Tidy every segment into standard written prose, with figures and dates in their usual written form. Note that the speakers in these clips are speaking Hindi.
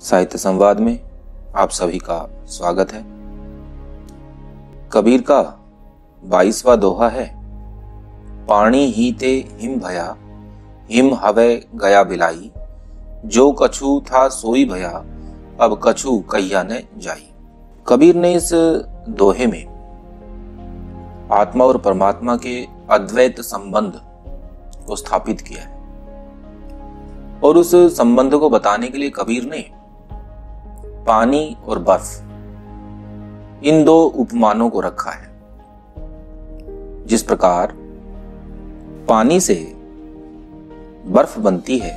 साहित्य संवाद में आप सभी का स्वागत है। कबीर का 22वां दोहा है। पानी ही ते हिम भया, हिम हवे गया बिलाई, जो कछु था सोई भया, अब कछु कहिया न जाई। कबीर ने इस दोहे में आत्मा और परमात्मा के अद्वैत संबंध को स्थापित किया है और उस संबंध को बताने के लिए कबीर ने पानी और बर्फ इन दो उपमानों को रखा है। जिस प्रकार पानी से बर्फ बनती है,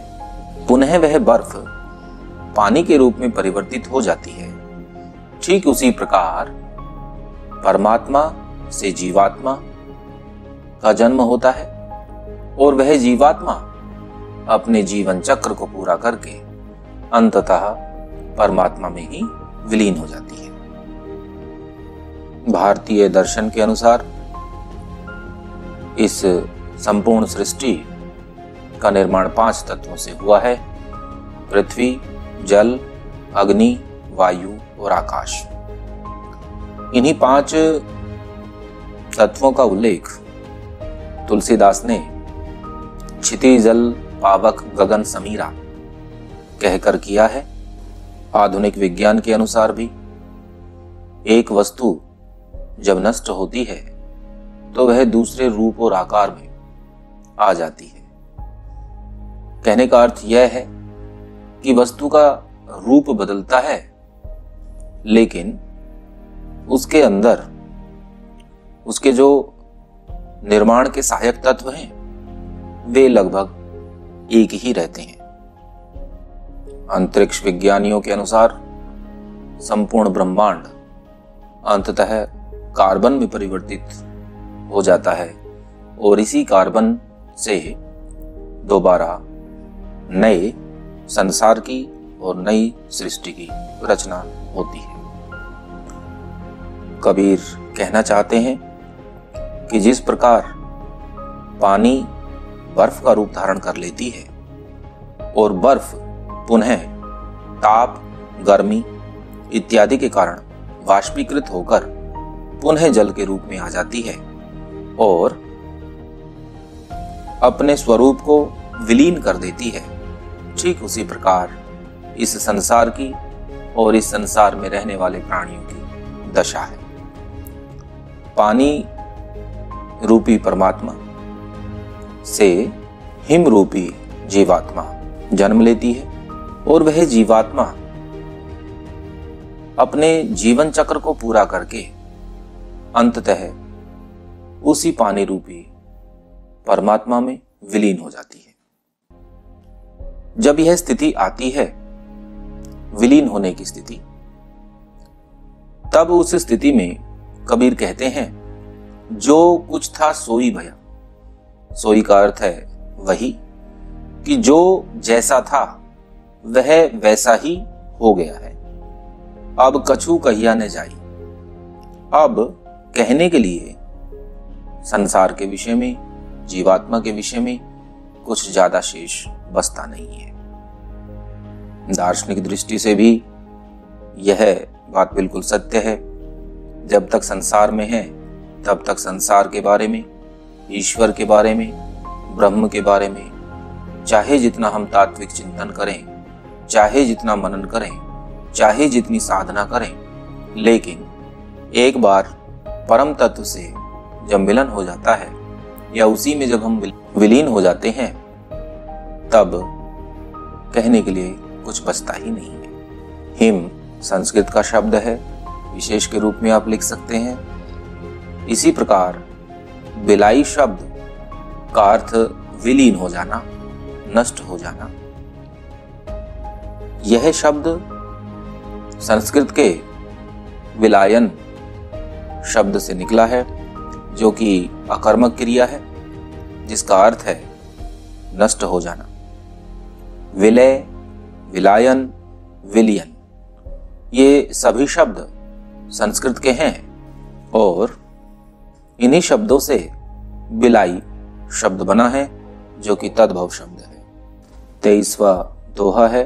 पुनः वह बर्फ पानी के रूप में परिवर्तित हो जाती है, ठीक उसी प्रकार परमात्मा से जीवात्मा का जन्म होता है और वह जीवात्मा अपने जीवन चक्र को पूरा करके अंततः परमात्मा में ही विलीन हो जाती है। भारतीय दर्शन के अनुसार इस संपूर्ण सृष्टि का निर्माण 5 तत्वों से हुआ है: पृथ्वी, जल, अग्नि, वायु और आकाश। इन्हीं 5 तत्वों का उल्लेख तुलसीदास ने क्षिति जल पावक गगन समीरा कहकर किया है। आधुनिक विज्ञान के अनुसार भी एक वस्तु जब नष्ट होती है तो वह दूसरे रूप और आकार में आ जाती है। कहने का अर्थ यह है कि वस्तु का रूप बदलता है, लेकिन उसके अंदर उसके जो निर्माण के सहायक तत्व हैं वे लगभग एक ही रहते हैं। अंतरिक्ष विज्ञानियों के अनुसार संपूर्ण ब्रह्मांड अंततः कार्बन में परिवर्तित हो जाता है और इसी कार्बन से दोबारा नए संसार की और नई सृष्टि की रचना होती है। कबीर कहना चाहते हैं कि जिस प्रकार पानी बर्फ का रूप धारण कर लेती है और बर्फ पुनः ताप, गर्मी इत्यादि के कारण वाष्पीकृत होकर पुनः जल के रूप में आ जाती है और अपने स्वरूप को विलीन कर देती है, ठीक उसी प्रकार इस संसार की और इस संसार में रहने वाले प्राणियों की दशा है। पानी रूपी परमात्मा से हिम रूपी जीवात्मा जन्म लेती है और वह जीवात्मा अपने जीवन चक्र को पूरा करके अंततः उसी पानी रूपी परमात्मा में विलीन हो जाती है। जब यह स्थिति आती है, विलीन होने की स्थिति, तब उस स्थिति में कबीर कहते हैं, जो कुछ था सोई भया। सोई का अर्थ है वही कि जो जैसा था वह वैसा ही हो गया है। अब कछु कहिया न जाई। अब कहने के लिए संसार के विषय में, जीवात्मा के विषय में कुछ ज्यादा शेष बचता नहीं है। दार्शनिक दृष्टि से भी यह बात बिल्कुल सत्य है। जब तक संसार में है तब तक संसार के बारे में, ईश्वर के बारे में, ब्रह्म के बारे में चाहे जितना हम तात्विक चिंतन करें, चाहे जितना मनन करें, चाहे जितनी साधना करें, लेकिन एक बार परम तत्व से जब मिलन हो जाता है या उसी में जब हम विलीन हो जाते हैं, तब कहने के लिए कुछ बचता ही नहीं है। हिम संस्कृत का शब्द है, विशेष के रूप में आप लिख सकते हैं। इसी प्रकार बिलाई शब्द का अर्थ विलीन हो जाना, नष्ट हो जाना। यह शब्द संस्कृत के विलायन शब्द से निकला है, जो कि अकर्मक क्रिया है, जिसका अर्थ है नष्ट हो जाना। विलय, विलायन, विलियन, ये सभी शब्द संस्कृत के हैं और इन्हीं शब्दों से बिलाई शब्द बना है, जो कि तद्भव शब्द है। 23वां दोहा है।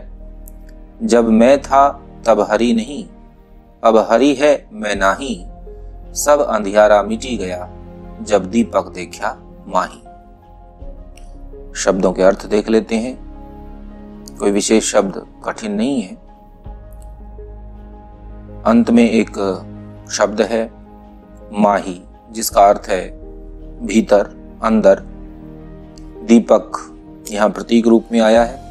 जब मैं था तब हरि नहीं, अब हरि है मैं नाही, सब अंधियारा मिटी गया, जब दीपक देखा माही। शब्दों के अर्थ देख लेते हैं। कोई विशेष शब्द कठिन नहीं है। अंत में एक शब्द है माही, जिसका अर्थ है भीतर, अंदर। दीपक यहां प्रतीक रूप में आया है,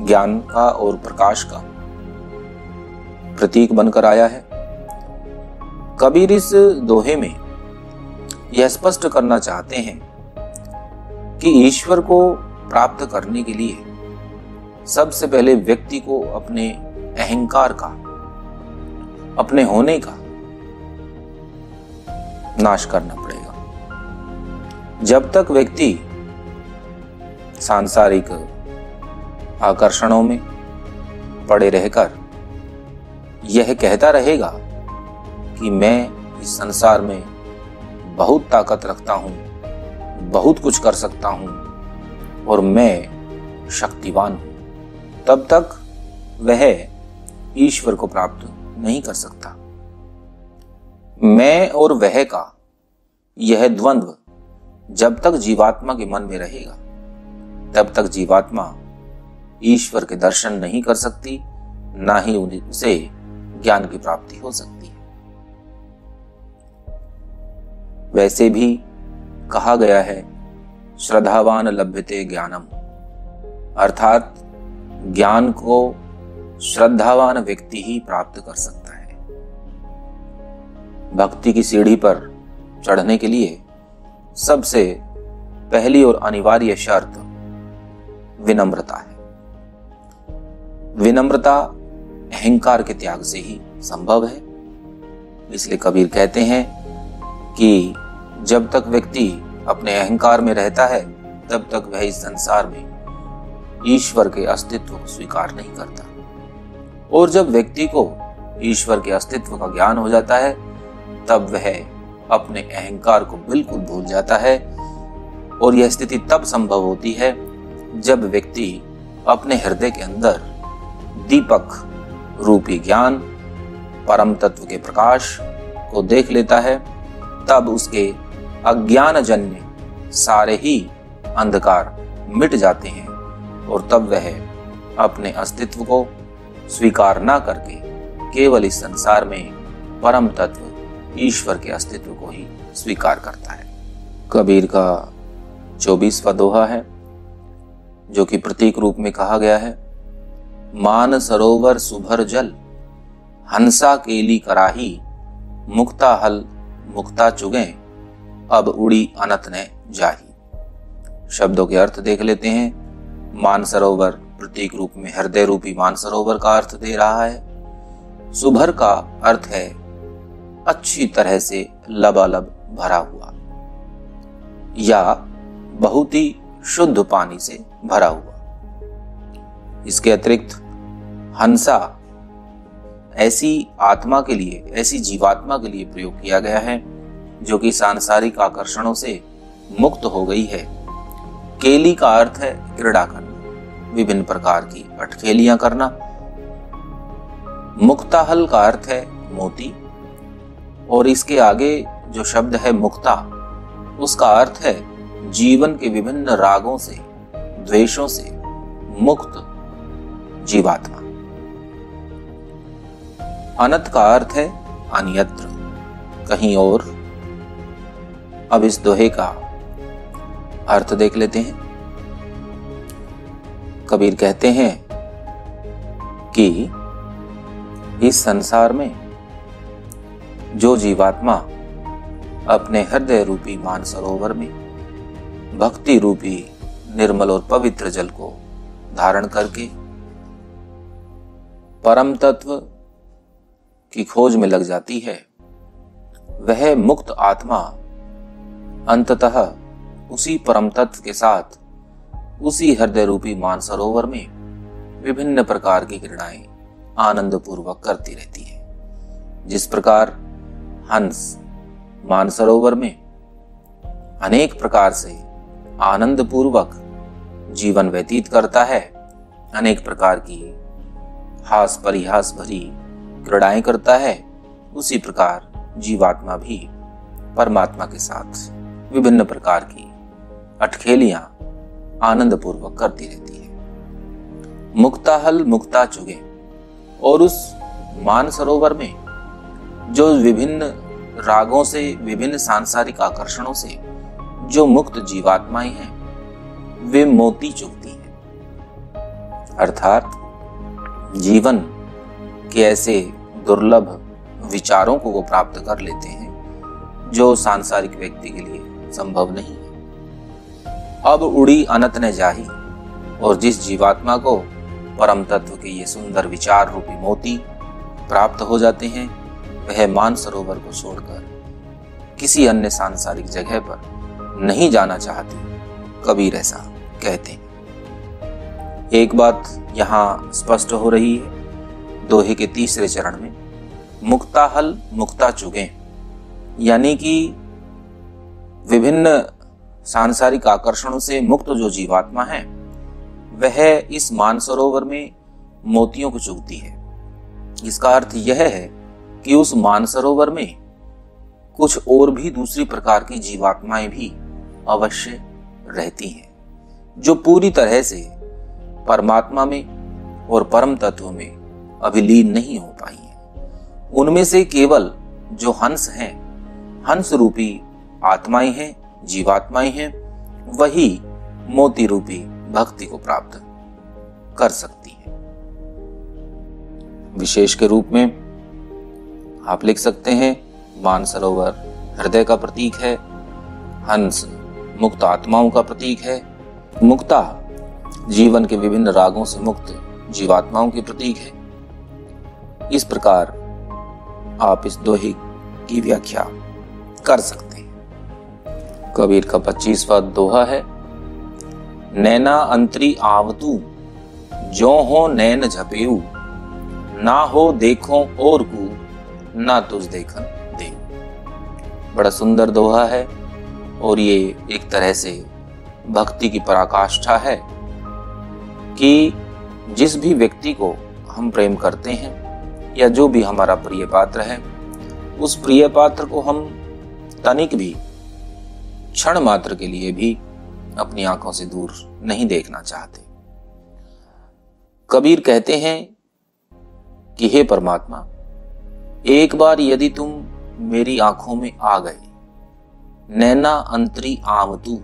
ज्ञान का और प्रकाश का प्रतीक बनकर आया है। कबीर इस दोहे में यह स्पष्ट करना चाहते हैं कि ईश्वर को प्राप्त करने के लिए सबसे पहले व्यक्ति को अपने अहंकार का, अपने होने का नाश करना पड़ेगा। जब तक व्यक्ति सांसारिक आकर्षणों में पड़े रहकर यह कहता रहेगा कि मैं इस संसार में बहुत ताकत रखता हूं, बहुत कुछ कर सकता हूं और मैं शक्तिवान हूं, तब तक वह ईश्वर को प्राप्त नहीं कर सकता। मैं और वह का यह द्वंद्व जब तक जीवात्मा के मन में रहेगा, तब तक जीवात्मा ईश्वर के दर्शन नहीं कर सकती, ना ही उसे ज्ञान की प्राप्ति हो सकती है। वैसे भी कहा गया है श्रद्धावान लभ्यते ज्ञानम, अर्थात ज्ञान को श्रद्धावान व्यक्ति ही प्राप्त कर सकता है। भक्ति की सीढ़ी पर चढ़ने के लिए सबसे पहली और अनिवार्य शर्त विनम्रता है। विनम्रता अहंकार के त्याग से ही संभव है। इसलिए कबीर कहते हैं कि जब तक व्यक्ति अपने अहंकार में रहता है, तब तक वह इस संसार में ईश्वर के अस्तित्व को स्वीकार नहीं करता। और जब व्यक्ति को ईश्वर के अस्तित्व का ज्ञान हो जाता है, तब वह अपने अहंकार को बिल्कुल भूल जाता है। और यह स्थिति तब संभव होती है जब व्यक्ति अपने हृदय के अंदर दीपक रूपी ज्ञान, परम तत्व के प्रकाश को देख लेता है। तब उसके अज्ञान जन्य सारे ही अंधकार मिट जाते हैं और तब वह अपने अस्तित्व को स्वीकार ना करके केवल इस संसार में परम तत्व ईश्वर के अस्तित्व को ही स्वीकार करता है। कबीर का 24वां दोहा है, जो कि प्रतीक रूप में कहा गया है। मान सरोवर सुभर जल, हंसा केली कराही, मुक्ता हल मुक्ता चुगे, अब उड़ी अनत ने जाही। शब्दों के अर्थ देख लेते हैं। मानसरोवर प्रतीक रूप में हृदय रूपी मानसरोवर का अर्थ दे रहा है। सुभर का अर्थ है अच्छी तरह से लबालब भरा हुआ या बहुत ही शुद्ध पानी से भरा हुआ। इसके अतिरिक्त हंसा ऐसी आत्मा के लिए, ऐसी जीवात्मा के लिए प्रयोग किया गया है जो कि सांसारिक आकर्षणों से मुक्त हो गई है। केली का अर्थ है क्रीड़ा करना, विभिन्न प्रकार की अटखेलियां करना। मुक्ताहल का अर्थ है मोती, और इसके आगे जो शब्द है मुक्ता, उसका अर्थ है जीवन के विभिन्न रागों से, द्वेषों से मुक्त जीवात्मा। अनत का अर्थ है अन्यत्र, कहीं और। अब इस दोहे का अर्थ देख लेते हैं। कबीर कहते हैं कि इस संसार में जो जीवात्मा अपने हृदय रूपी मानसरोवर में भक्ति रूपी निर्मल और पवित्र जल को धारण करके परम तत्व की खोज में लग जाती है, वह मुक्त आत्मा अंततः उसी परम तत्व के साथ उसी हृदय रूपी मानसरोवर में विभिन्न प्रकार की क्रीड़ाएं आनंद पूर्वक करती रहती है। जिस प्रकार हंस मानसरोवर में अनेक प्रकार से आनंद पूर्वक जीवन व्यतीत करता है, अनेक प्रकार की हास परिहास भरी क्रीड़ाएं करता है, उसी प्रकार जीवात्मा भी परमात्मा के साथ विभिन्न प्रकार की अटखेलियां आनंद पूर्वक करती रहती है। मुक्ता हल मुक्ता चुगे, और उस मानसरोवर में जो विभिन्न रागों से, विभिन्न सांसारिक आकर्षणों से जो मुक्त जीवात्माएं हैं, वे मोती चुगती हैं। अर्थात जीवन के ऐसे दुर्लभ विचारों को वो प्राप्त कर लेते हैं जो सांसारिक व्यक्ति के लिए संभव नहीं है। अब उड़ी अनंत ने जाही, और जिस जीवात्मा को परम तत्व के ये सुंदर विचार रूपी मोती प्राप्त हो जाते हैं, वह मानसरोवर को छोड़कर किसी अन्य सांसारिक जगह पर नहीं जाना चाहती। कबीर ऐसा कहते हैं। एक बात यहाँ स्पष्ट हो रही है दोहे के तीसरे चरण में, मुक्ता हल मुक्ता चुगे, यानी कि विभिन्न सांसारिक आकर्षणों से मुक्त जो जीवात्मा है, वह इस मानसरोवर में मोतियों को चुगती है। इसका अर्थ यह है कि उस मानसरोवर में कुछ और भी दूसरी प्रकार की जीवात्माएं भी अवश्य रहती हैं, जो पूरी तरह से परमात्मा में और परम तत्व में अभिलीन नहीं हो पाई हैं। उनमें से केवल जो हंस हैं, हंस रूपी आत्माएं हैं, जीवात्माएं हैं, वही मोती रूपी भक्ति को प्राप्त कर सकती हैं। विशेष के रूप में आप लिख सकते हैं, मानसरोवर हृदय का प्रतीक है, हंस मुक्त आत्माओं का प्रतीक है, मुक्ता जीवन के विभिन्न रागों से मुक्त जीवात्माओं की प्रतीक है। इस प्रकार आप इस दोहे की व्याख्या कर सकते हैं। कबीर का 25वां दोहा है, नैना अंतरी आवतू जो हो नैन झपेऊ, ना हो देखो और को ना तुझ देखन दे। बड़ा सुंदर दोहा है, और ये एक तरह से भक्ति की पराकाष्ठा है कि जिस भी व्यक्ति को हम प्रेम करते हैं, या जो भी हमारा प्रिय पात्र है, उस प्रिय पात्र को हम तनिक भी, क्षण मात्र के लिए भी अपनी आंखों से दूर नहीं देखना चाहते। कबीर कहते हैं कि हे परमात्मा, एक बार यदि तुम मेरी आंखों में आ गए, नैना अंतरी आवतू,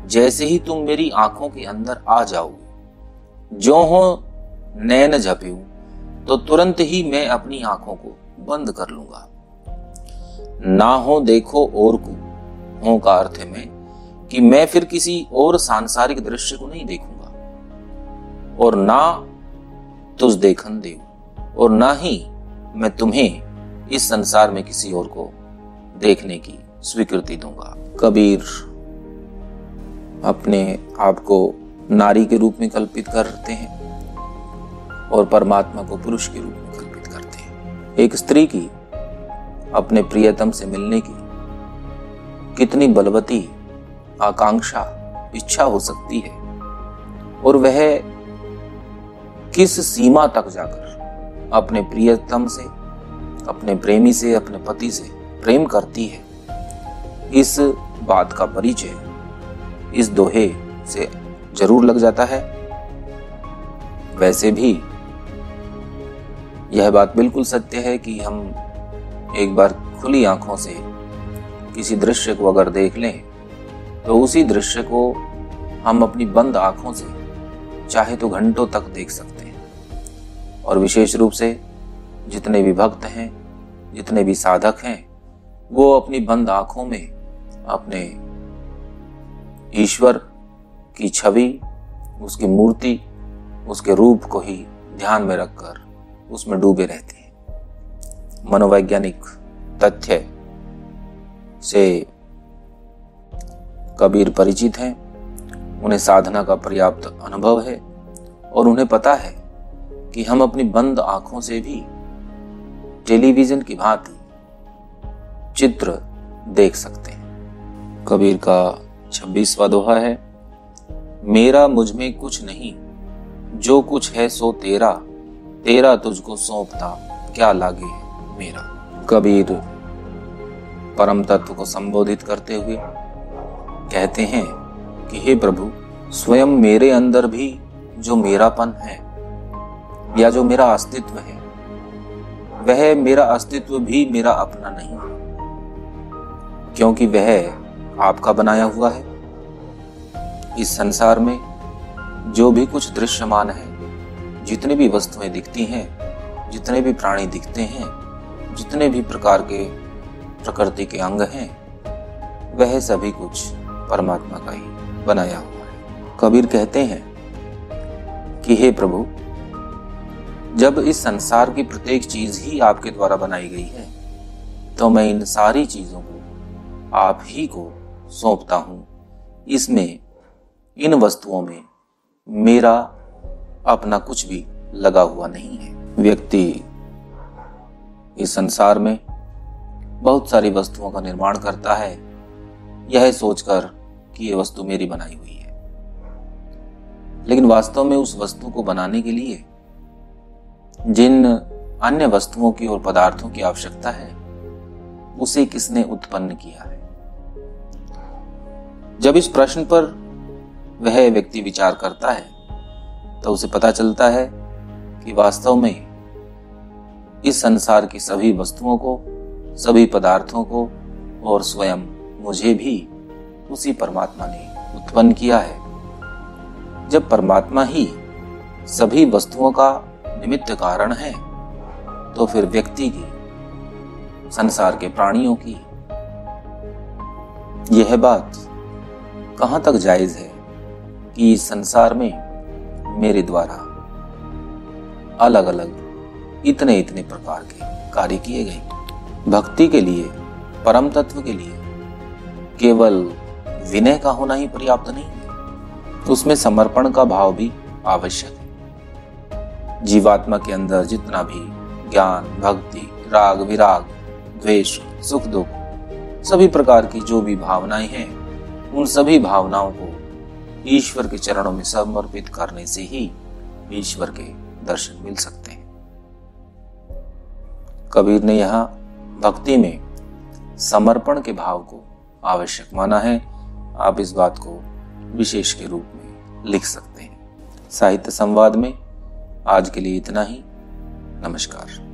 जैसे ही तुम मेरी आंखों के अंदर आ जाओगे, जो हो नैन झपेऊ, तो तुरंत ही मैं अपनी आंखों को बंद कर लूंगा। ना हो देखो और को, हो का अर्थ है मैं, कि मैं फिर किसी और सांसारिक दृश्य को नहीं देखूंगा, और ना तुझ देखन देव, और ना ही मैं तुम्हें इस संसार में किसी और को देखने की स्वीकृति दूंगा। कबीर अपने आप को नारी के रूप में कल्पित करते हैं और परमात्मा को पुरुष के रूप में कल्पित करते हैं। एक स्त्री की अपने प्रियतम से मिलने की कितनी बलवती आकांक्षा, इच्छा हो सकती है, और वह किस सीमा तक जाकर अपने प्रियतम से, अपने प्रेमी से, अपने पति से प्रेम करती है, इस बात का परिचय इस दोहे से जरूर लग जाता है। वैसे भी यह बात बिल्कुल सत्य है कि हम एक बार खुली आंखों से किसी दृश्य को अगर देख लें, तो उसी दृश्य को हम अपनी बंद आंखों से चाहे तो घंटों तक देख सकते हैं। और विशेष रूप से जितने भी भक्त हैं, जितने भी साधक हैं, वो अपनी बंद आंखों में अपने ईश्वर की छवि, उसकी मूर्ति, उसके रूप को ही ध्यान में रखकर उसमें डूबे रहते हैं। मनोवैज्ञानिक तथ्य से कबीर परिचित हैं, उन्हें साधना का पर्याप्त अनुभव है, और उन्हें पता है कि हम अपनी बंद आंखों से भी टेलीविजन की भांति चित्र देख सकते हैं। कबीर का 26वां दोहा है, मेरा मुझ में कुछ नहीं, जो कुछ है सो तेरा, तेरा तुझको सौंपता क्या लागे है मेरा। कबीर परम तत्व को संबोधित करते हुए कहते हैं कि हे प्रभु, स्वयं मेरे अंदर भी जो मेरापन है या जो मेरा अस्तित्व है, वह मेरा अस्तित्व भी मेरा अपना नहीं, क्योंकि वह आपका बनाया हुआ है। इस संसार में जो भी कुछ दृश्यमान है, जितने भी वस्तुएं दिखती हैं, जितने भी प्राणी दिखते हैं, जितने भी प्रकार के प्रकृति के अंग हैं, वह सभी कुछ परमात्मा का ही बनाया हुआ है। कबीर कहते हैं कि हे प्रभु, जब इस संसार की प्रत्येक चीज ही आपके द्वारा बनाई गई है, तो मैं इन सारी चीजों को आप ही को सौंपता हूं। इसमें, इन वस्तुओं में मेरा अपना कुछ भी लगा हुआ नहीं है। व्यक्ति इस संसार में बहुत सारी वस्तुओं का निर्माण करता है, यह सोचकर कि यह वस्तु मेरी बनाई हुई है, लेकिन वास्तव में उस वस्तु को बनाने के लिए जिन अन्य वस्तुओं की और पदार्थों की आवश्यकता है, उसे किसने उत्पन्न किया है। जब इस प्रश्न पर वह व्यक्ति विचार करता है, तो उसे पता चलता है कि वास्तव में इस संसार की सभी वस्तुओं को, सभी पदार्थों को और स्वयं मुझे भी उसी परमात्मा ने उत्पन्न किया है। जब परमात्मा ही सभी वस्तुओं का निमित्त कारण है, तो फिर व्यक्ति की, संसार के प्राणियों की यह बात कहां तक जायज है कि इस संसार में मेरे द्वारा अलग अलग इतने इतने प्रकार के कार्य किए गए। भक्ति के लिए, परम तत्व के लिए केवल विनय का होना ही पर्याप्त नहीं है, उसमें समर्पण का भाव भी आवश्यक है। जीवात्मा के अंदर जितना भी ज्ञान, भक्ति, राग, विराग, द्वेष, सुख, दुख, सभी प्रकार की जो भी भावनाएं हैं, उन सभी भावनाओं को ईश्वर के चरणों में समर्पित करने से ही ईश्वर के दर्शन मिल सकते हैं। कबीर ने यहाँ भक्ति में समर्पण के भाव को आवश्यक माना है। आप इस बात को विशेष के रूप में लिख सकते हैं। साहित्य संवाद में आज के लिए इतना ही। नमस्कार।